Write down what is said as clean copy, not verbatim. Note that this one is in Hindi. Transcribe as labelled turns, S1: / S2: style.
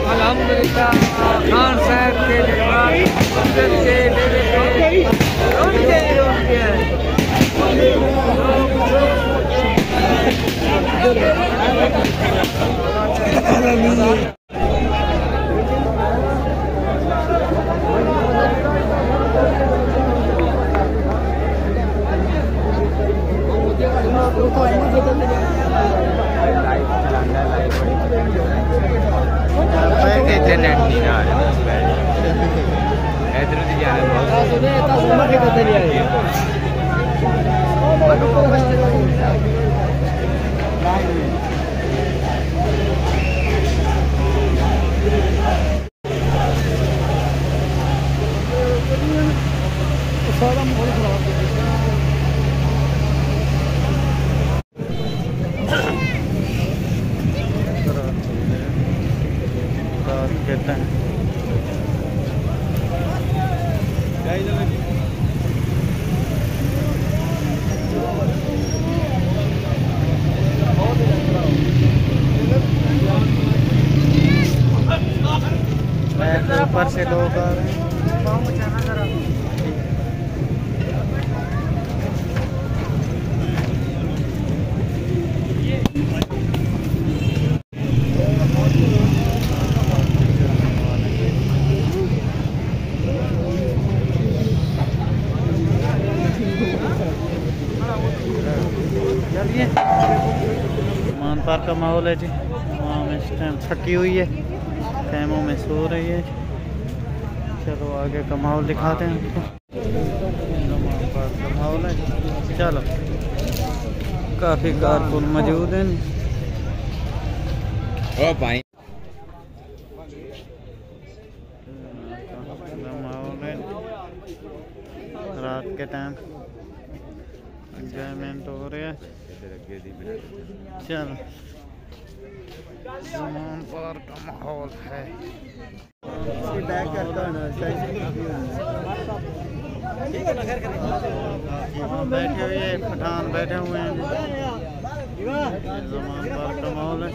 S1: अल्हम्दुलिल्लाह खान साहब के मंदिर के डेरे पे उनके इंटरनेट नहीं आ रहा इधर नहीं जाने कहते हैं ऊपर से लोग आ रहे हैं। मान पार्क का माहौल है जी। वहाँ में इस टाइम थकी हुई है, खैमों में सो रही है। चलो आगे का माहौल दिखाते हैं आपको। मान पार्क का माहौल है। चलो काफ़ी कारकुन मौजूद हैं। माहौल है रात के टाइम एंजॉयमेंट हो रहा है। चलो मान पार्क का माहौल है। बैठे हुए पठान बैठे हुए हैं। मान पार्क का माहौल है।